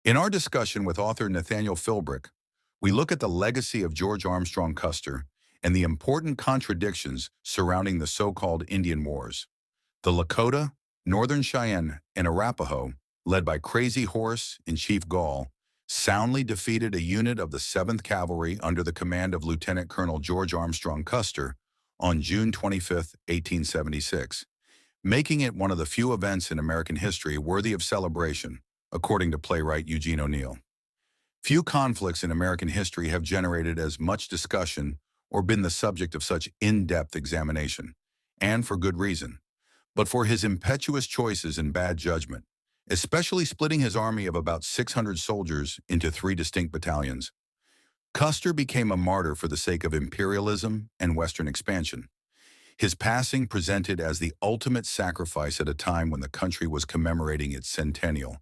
In our discussion with author Nathaniel Philbrick, we look at the legacy of George Armstrong Custer and the important contradictions surrounding the so-called Indian Wars. The Lakota, Northern Cheyenne, and Arapaho, led by Crazy Horse and Chief Gall, soundly defeated a unit of the 7th Cavalry under the command of Lieutenant Colonel George Armstrong Custer on June 25, 1876, making it one of the few events in American history worthy of celebration, according to playwright Eugene O'Neill. Few conflicts in American history have generated as much discussion or been the subject of such in-depth examination, and for good reason. But for his impetuous choices and bad judgment, especially splitting his army of about 600 soldiers into 3 distinct battalions, Custer became a martyr for the sake of imperialism and Western expansion. His passing, presented as the ultimate sacrifice at a time when the country was commemorating its centennial,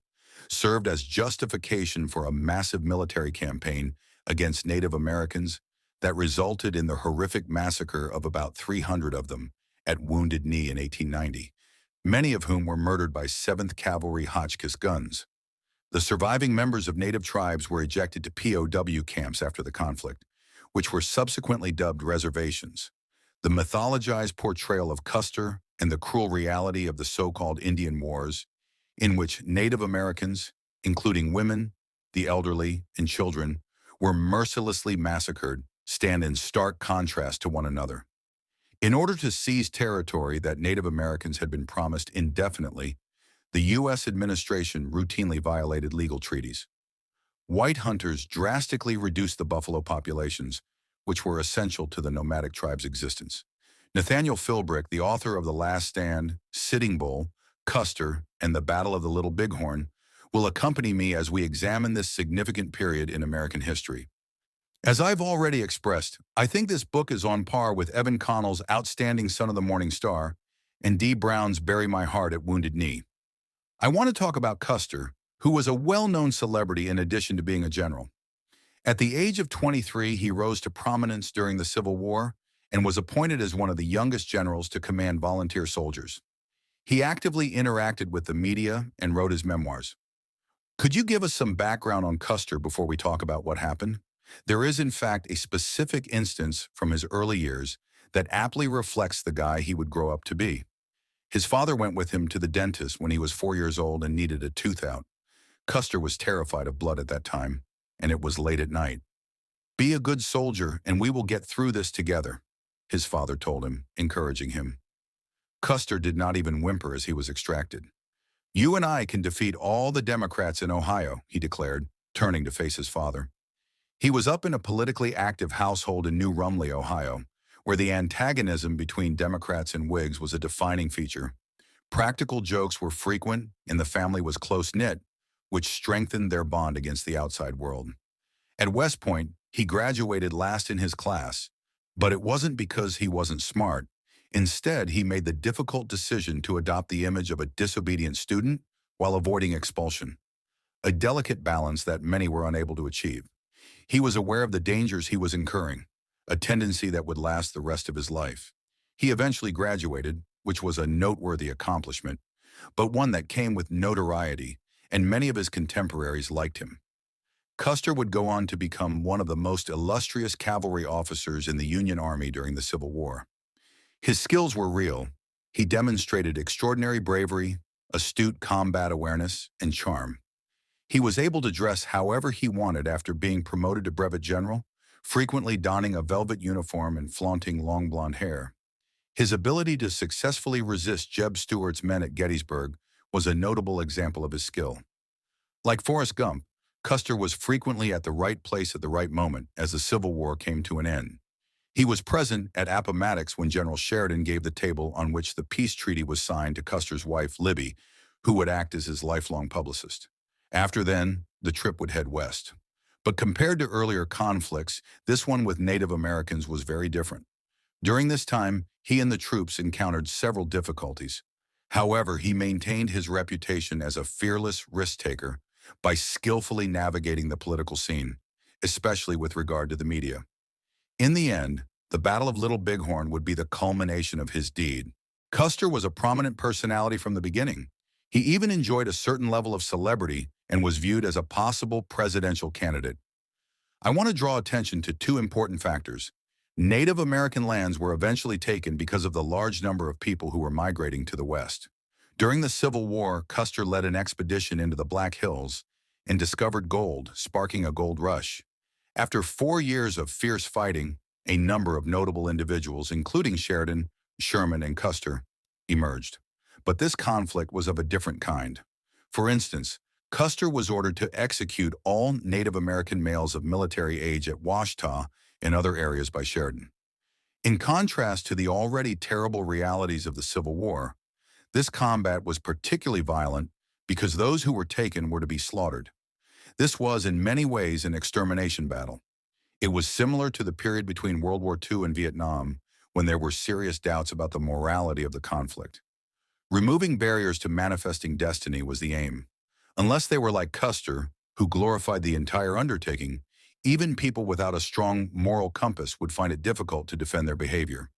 served as justification for a massive military campaign against Native Americans that resulted in the horrific massacre of about 300 of them at Wounded Knee in 1890, many of whom were murdered by 7th Cavalry Hotchkiss guns. The surviving members of Native tribes were ejected to POW camps after the conflict, which were subsequently dubbed reservations. The mythologized portrayal of Custer and the cruel reality of the so-called Indian Wars, in which Native Americans, including women, the elderly, and children, were mercilessly massacred, stand in stark contrast to one another. In order to seize territory that Native Americans had been promised indefinitely, the U.S. administration routinely violated legal treaties. White hunters drastically reduced the buffalo populations, which were essential to the nomadic tribe's existence. Nathaniel Philbrick, the author of The Last Stand, Sitting Bull, Custer, and the Battle of the Little Bighorn, will accompany me as we examine this significant period in American history. As I've already expressed, I think this book is on par with Evan Connell's outstanding Son of the Morning Star and Dee Brown's Bury My Heart at Wounded Knee. I want to talk about Custer, who was a well-known celebrity in addition to being a general. At the age of 23, he rose to prominence during the Civil War and was appointed as one of the youngest generals to command volunteer soldiers. He actively interacted with the media and wrote his memoirs. Could you give us some background on Custer before we talk about what happened? There is, in fact, a specific instance from his early years that aptly reflects the guy he would grow up to be. His father went with him to the dentist when he was 4 years old and needed a tooth out. Custer was terrified of blood at that time, and it was late at night. "Be a good soldier, and we will get through this together," his father told him, encouraging him. Custer did not even whimper as he was extracted. "You and I can defeat all the Democrats in Ohio," he declared, turning to face his father. He was up in a politically active household in New Rumley, Ohio, where the antagonism between Democrats and Whigs was a defining feature. Practical jokes were frequent, and the family was close-knit, which strengthened their bond against the outside world. At West Point, he graduated last in his class, but it wasn't because he wasn't smart. Instead, he made the difficult decision to adopt the image of a disobedient student while avoiding expulsion, a delicate balance that many were unable to achieve. He was aware of the dangers he was incurring, a tendency that would last the rest of his life. He eventually graduated, which was a noteworthy accomplishment, but one that came with notoriety, and many of his contemporaries liked him. Custer would go on to become one of the most illustrious cavalry officers in the Union Army during the Civil War. His skills were real. He demonstrated extraordinary bravery, astute combat awareness, and charm. He was able to dress however he wanted after being promoted to brevet general, frequently donning a velvet uniform and flaunting long blonde hair. His ability to successfully resist Jeb Stuart's men at Gettysburg was a notable example of his skill. Like Forrest Gump, Custer was frequently at the right place at the right moment as the Civil War came to an end. He was present at Appomattox when General Sheridan gave the table on which the peace treaty was signed to Custer's wife, Libby, who would act as his lifelong publicist. After then, the trip would head west. But compared to earlier conflicts, this one with Native Americans was very different. During this time, he and the troops encountered several difficulties. However, he maintained his reputation as a fearless risk-taker by skillfully navigating the political scene, especially with regard to the media. In the end, the Battle of Little Bighorn would be the culmination of his deed. Custer was a prominent personality from the beginning. He even enjoyed a certain level of celebrity and was viewed as a possible presidential candidate. I want to draw attention to two important factors. Native American lands were eventually taken because of the large number of people who were migrating to the West. During the Civil War, Custer led an expedition into the Black Hills and discovered gold, sparking a gold rush. After 4 years of fierce fighting, a number of notable individuals, including Sheridan, Sherman, and Custer, emerged. But this conflict was of a different kind. For instance, Custer was ordered to execute all Native American males of military age at Washita and other areas by Sheridan. In contrast to the already terrible realities of the Civil War, this combat was particularly violent because those who were taken were to be slaughtered. This was in many ways an extermination battle. It was similar to the period between World War II and Vietnam, when there were serious doubts about the morality of the conflict. Removing barriers to manifesting destiny was the aim. Unless they were like Custer, who glorified the entire undertaking, even people without a strong moral compass would find it difficult to defend their behavior.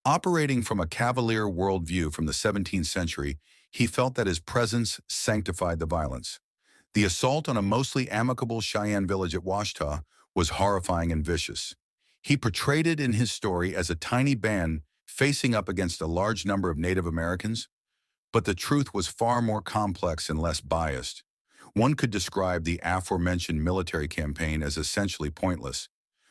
Operating from a cavalier worldview from the 17th century, he felt that his presence sanctified the violence. The assault on a mostly amicable Cheyenne village at Washita was horrifying and vicious. He portrayed it in his story as a tiny band facing up against a large number of Native Americans, but the truth was far more complex and less biased. One could describe the aforementioned military campaign as essentially pointless,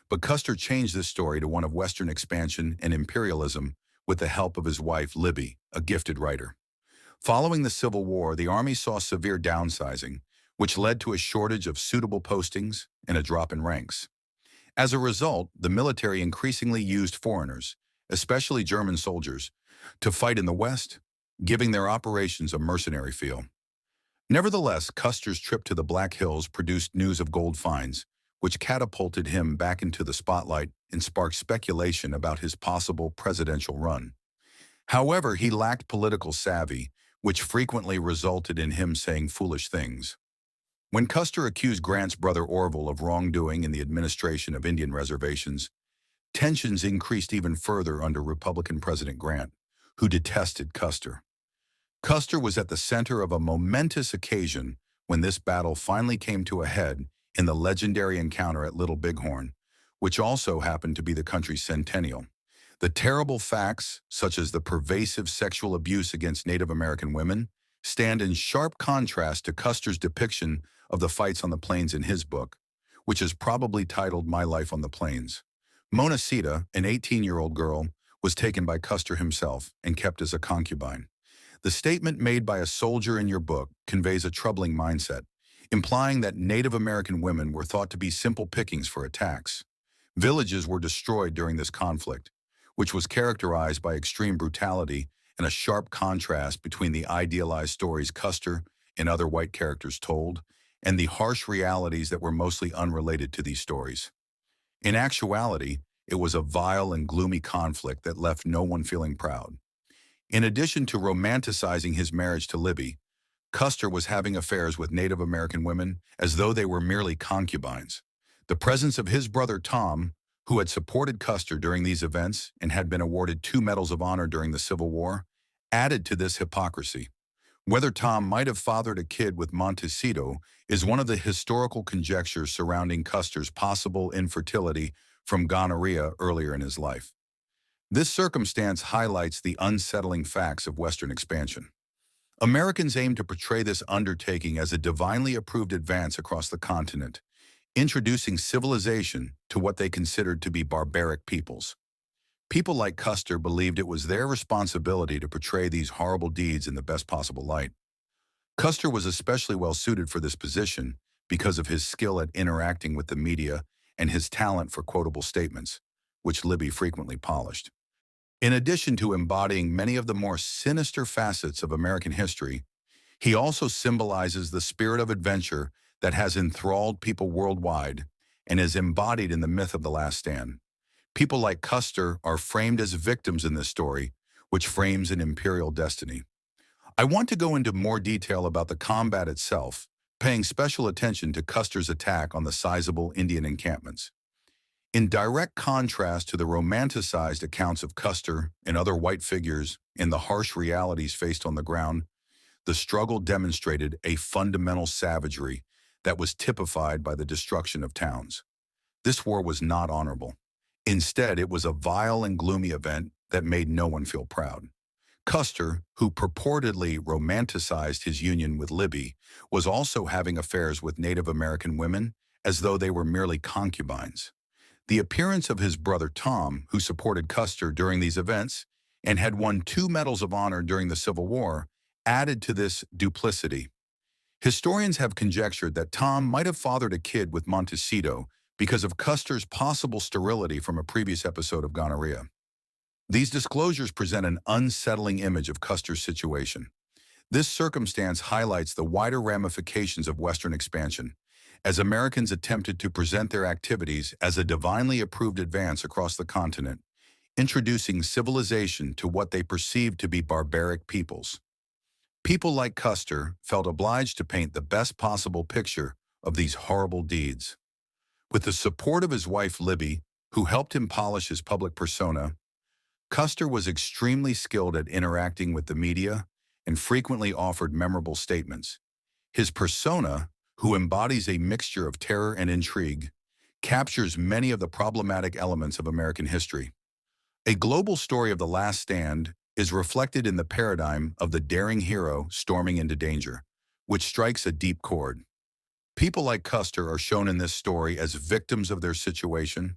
but Custer changed this story to one of Western expansion and imperialism with the help of his wife, Libby, a gifted writer. Following the Civil War, the Army saw severe downsizing, which led to a shortage of suitable postings and a drop in ranks. As a result, the military increasingly used foreigners, especially German soldiers, to fight in the West, giving their operations a mercenary feel. Nevertheless, Custer's trip to the Black Hills produced news of gold finds, which catapulted him back into the spotlight and sparked speculation about his possible presidential run. However, he lacked political savvy, which frequently resulted in him saying foolish things. When Custer accused Grant's brother Orville of wrongdoing in the administration of Indian reservations, tensions increased even further under Republican President Grant, who detested Custer. Custer was at the center of a momentous occasion when this battle finally came to a head in the legendary encounter at Little Bighorn, which also happened to be the country's centennial. The terrible facts, such as the pervasive sexual abuse against Native American women, stand in sharp contrast to Custer's depiction of the fights on the plains in his book, which is probably titled My Life on the Plains. Mona Sita, an 18-year-old girl, was taken by Custer himself and kept as a concubine. The statement made by a soldier in your book conveys a troubling mindset, implying that Native American women were thought to be simple pickings for attacks. Villages were destroyed during this conflict, which was characterized by extreme brutality and a sharp contrast between the idealized stories Custer and other white characters told and the harsh realities that were mostly unrelated to these stories. In actuality, it was a vile and gloomy conflict that left no one feeling proud. In addition to romanticizing his marriage to Libby, Custer was having affairs with Native American women as though they were merely concubines. The presence of his brother Tom, who had supported Custer during these events and had been awarded 2 Medals of Honor during the Civil War, added to this hypocrisy. Whether Tom might have fathered a kid with Montecito is one of the historical conjectures surrounding Custer's possible infertility from gonorrhea earlier in his life. This circumstance highlights the unsettling facts of Western expansion. Americans aim to portray this undertaking as a divinely approved advance across the continent, introducing civilization to what they considered to be barbaric peoples. People like Custer believed it was their responsibility to portray these horrible deeds in the best possible light. Custer was especially well suited for this position because of his skill at interacting with the media and his talent for quotable statements, which Libby frequently polished. In addition to embodying many of the more sinister facets of American history, he also symbolizes the spirit of adventure that has enthralled people worldwide and is embodied in the myth of the Last Stand. People like Custer are framed as victims in this story, which frames an imperial destiny. I want to go into more detail about the combat itself, paying special attention to Custer's attack on the sizable Indian encampments. In direct contrast to the romanticized accounts of Custer and other white figures and the harsh realities faced on the ground, the struggle demonstrated a fundamental savagery that was typified by the destruction of towns. This war was not honorable. Instead, it was a vile and gloomy event that made no one feel proud. Custer, who purportedly romanticized his union with Libby, was also having affairs with Native American women as though they were merely concubines. The appearance of his brother Tom, who supported Custer during these events and had won 2 Medals of Honor during the Civil War, added to this duplicity. Historians have conjectured that Tom might have fathered a kid with Montecito because of Custer's possible sterility from a previous episode of gonorrhea. These disclosures present an unsettling image of Custer's situation. This circumstance highlights the wider ramifications of Western expansion, as Americans attempted to present their activities as a divinely approved advance across the continent, introducing civilization to what they perceived to be barbaric peoples. People like Custer felt obliged to paint the best possible picture of these horrible deeds. With the support of his wife Libby, who helped him polish his public persona, Custer was extremely skilled at interacting with the media and frequently offered memorable statements. His persona, who embodies a mixture of terror and intrigue, captures many of the problematic elements of American history. A global story of the last stand is reflected in the paradigm of the daring hero storming into danger, which strikes a deep chord. People like Custer are shown in this story as victims of their situation.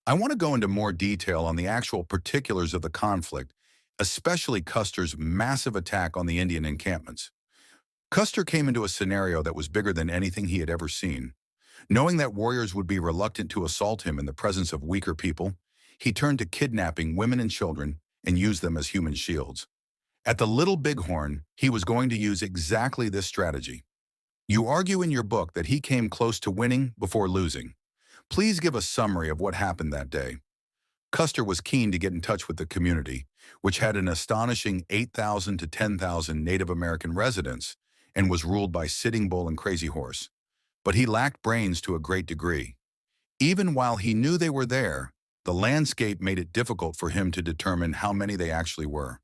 I want to go into more detail on the actual particulars of the conflict, especially Custer's massive attack on the Indian encampments. Custer came into a scenario that was bigger than anything he had ever seen. Knowing that warriors would be reluctant to assault him in the presence of weaker people, he turned to kidnapping women and children and used them as human shields. At the Little Bighorn, he was going to use exactly this strategy. You argue in your book that he came close to winning before losing. Please give a summary of what happened that day. Custer was keen to get in touch with the community, which had an astonishing 8,000 to 10,000 Native American residents and was ruled by Sitting Bull and Crazy Horse. But he lacked brains to a great degree. Even while he knew they were there, the landscape made it difficult for him to determine how many they actually were.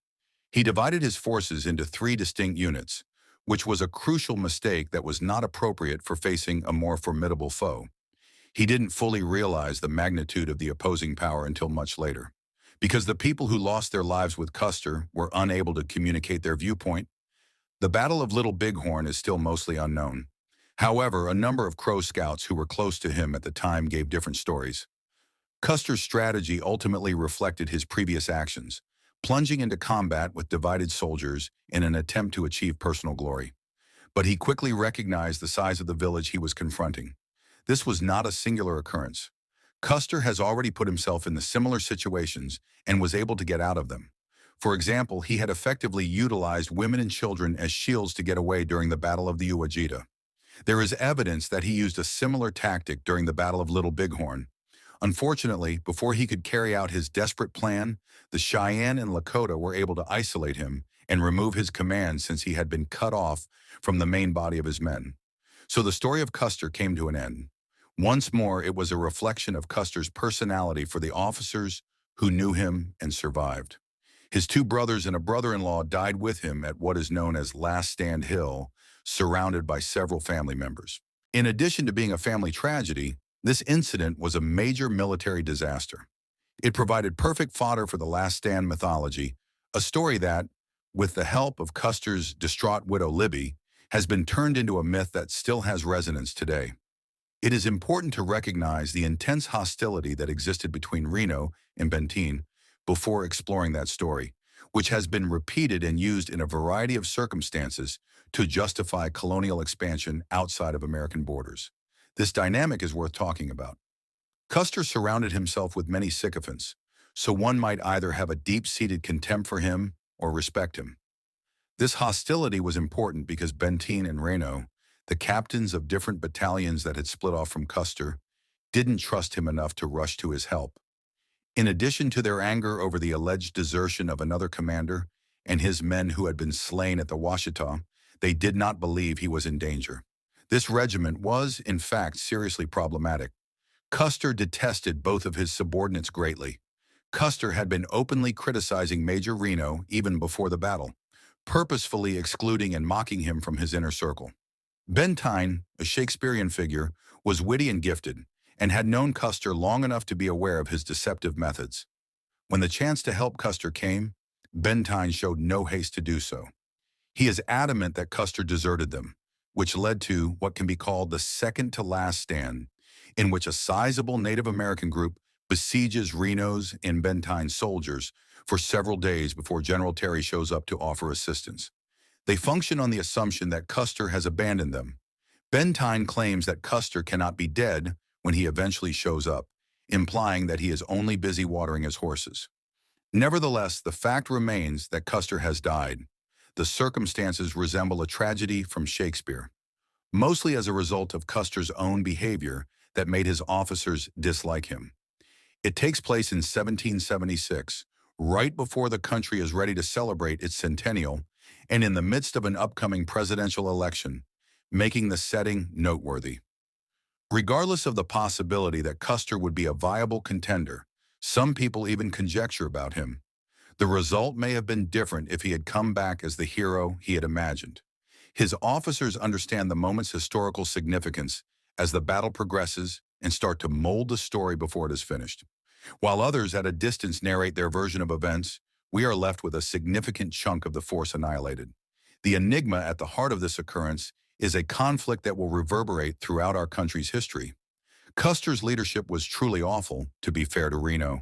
He divided his forces into 3 distinct units, which was a crucial mistake that was not appropriate for facing a more formidable foe. He didn't fully realize the magnitude of the opposing power until much later. Because the people who lost their lives with Custer were unable to communicate their viewpoint, the Battle of Little Bighorn is still mostly unknown. However, a number of Crow scouts who were close to him at the time gave different stories. Custer's strategy ultimately reflected his previous actions, plunging into combat with divided soldiers in an attempt to achieve personal glory. But he quickly recognized the size of the village he was confronting. This was not a singular occurrence. Custer has already put himself in the similar situations and was able to get out of them. For example, he had effectively utilized women and children as shields to get away during the Battle of the Uwajita. There is evidence that he used a similar tactic during the Battle of Little Bighorn. Unfortunately, before he could carry out his desperate plan, the Cheyenne and Lakota were able to isolate him and remove his command since he had been cut off from the main body of his men. So the story of Custer came to an end. Once more, it was a reflection of Custer's personality for the officers who knew him and survived. His 2 brothers and a brother-in-law died with him at what is known as Last Stand Hill, surrounded by several family members. In addition to being a family tragedy, this incident was a major military disaster. It provided perfect fodder for the Last Stand mythology, a story that, with the help of Custer's distraught widow Libby, has been turned into a myth that still has resonance today. It is important to recognize the intense hostility that existed between Reno and Benteen before exploring that story, which has been repeated and used in a variety of circumstances to justify colonial expansion outside of American borders. This dynamic is worth talking about. Custer surrounded himself with many sycophants, so one might either have a deep-seated contempt for him or respect him. This hostility was important because Benteen and Reno, the captains of different battalions that had split off from Custer, didn't trust him enough to rush to his help. In addition to their anger over the alleged desertion of another commander and his men who had been slain at the Washita, they did not believe he was in danger. This regiment was, in fact, seriously problematic. Custer detested both of his subordinates greatly. Custer had been openly criticizing Major Reno even before the battle, purposefully excluding and mocking him from his inner circle. Bentyne, a Shakespearean figure, was witty and gifted, and had known Custer long enough to be aware of his deceptive methods. When the chance to help Custer came, Bentyne showed no haste to do so. He is adamant that Custer deserted them, which led to what can be called the second-to-last stand, in which a sizable Native American group besieges Reno's and Bentyne's soldiers for several days before General Terry shows up to offer assistance. They function on the assumption that Custer has abandoned them. Bentyne claims that Custer cannot be dead when he eventually shows up, implying that he is only busy watering his horses. Nevertheless, the fact remains that Custer has died. The circumstances resemble a tragedy from Shakespeare, mostly as a result of Custer's own behavior that made his officers dislike him. It takes place in 1776, right before the country is ready to celebrate its centennial, and in the midst of an upcoming presidential election, making the setting noteworthy. Regardless of the possibility that Custer would be a viable contender, some people even conjecture about him. The result may have been different if he had come back as the hero he had imagined. His officers understand the moment's historical significance as the battle progresses and start to mold the story before it is finished. While others at a distance narrate their version of events, we are left with a significant chunk of the force annihilated. The enigma at the heart of this occurrence is a conflict that will reverberate throughout our country's history. Custer's leadership was truly awful, to be fair to Reno.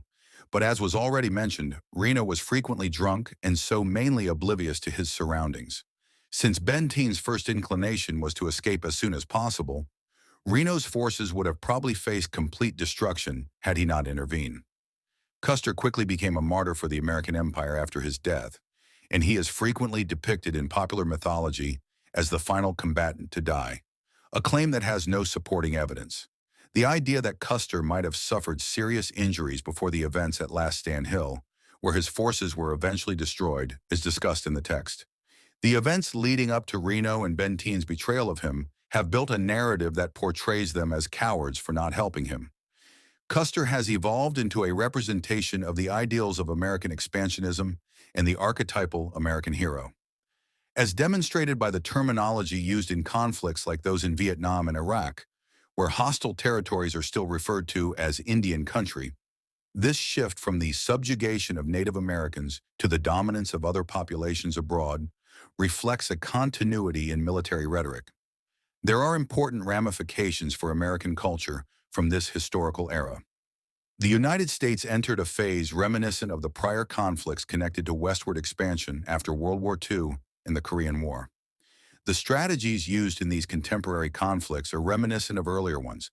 But as was already mentioned, Reno was frequently drunk and so mainly oblivious to his surroundings. Since Bentyne's first inclination was to escape as soon as possible, Reno's forces would have probably faced complete destruction had he not intervened. Custer quickly became a martyr for the American Empire after his death, and he is frequently depicted in popular mythology as the final combatant to die, a claim that has no supporting evidence. The idea that Custer might have suffered serious injuries before the events at Last Stand Hill, where his forces were eventually destroyed, is discussed in the text. The events leading up to Reno and Bentyne's betrayal of him have built a narrative that portrays them as cowards for not helping him. Custer has evolved into a representation of the ideals of American expansionism and the archetypal American hero. As demonstrated by the terminology used in conflicts like those in Vietnam and Iraq, where hostile territories are still referred to as Indian country, this shift from the subjugation of Native Americans to the dominance of other populations abroad reflects a continuity in military rhetoric. There are important ramifications for American culture from this historical era. The United States entered a phase reminiscent of the prior conflicts connected to westward expansion after World War II and the Korean War. The strategies used in these contemporary conflicts are reminiscent of earlier ones,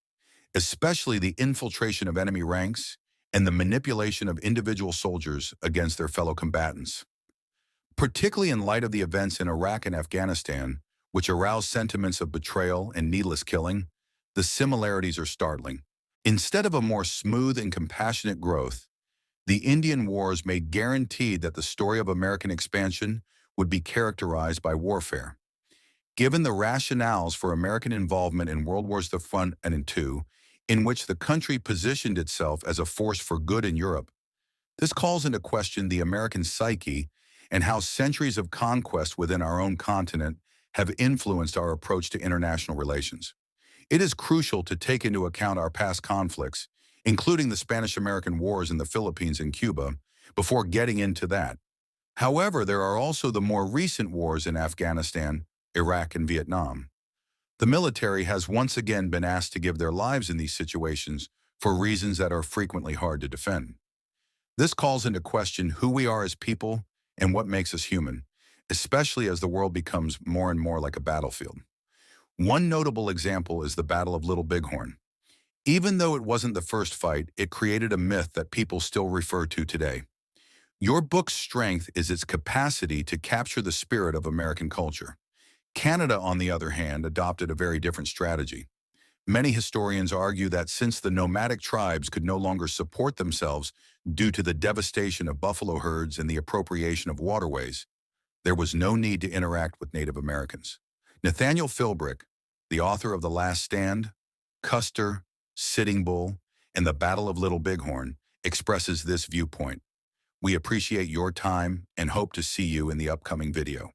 especially the infiltration of enemy ranks and the manipulation of individual soldiers against their fellow combatants. Particularly in light of the events in Iraq and Afghanistan, which aroused sentiments of betrayal and needless killing, the similarities are startling. Instead of a more smooth and compassionate growth, the Indian Wars made guaranteed that the story of American expansion would be characterized by warfare. Given the rationales for American involvement in World Wars I and II, in which the country positioned itself as a force for good in Europe, this calls into question the American psyche and how centuries of conquest within our own continent have influenced our approach to international relations. It is crucial to take into account our past conflicts, including the Spanish-American Wars in the Philippines and Cuba, before getting into that. However, there are also the more recent wars in Afghanistan, Iraq, and Vietnam. The military has once again been asked to give their lives in these situations for reasons that are frequently hard to defend. This calls into question who we are as people and what makes us human, especially as the world becomes more and more like a battlefield. One notable example is the Battle of Little Bighorn. Even though it wasn't the first fight, it created a myth that people still refer to today. Your book's strength is its capacity to capture the spirit of American culture. Canada, on the other hand, adopted a very different strategy. Many historians argue that since the nomadic tribes could no longer support themselves due to the devastation of buffalo herds and the appropriation of waterways, there was no need to interact with Native Americans. Nathaniel Philbrick, the author of The Last Stand, Custer, Sitting Bull, and the Battle of Little Bighorn, expresses this viewpoint. We appreciate your time and hope to see you in the upcoming video.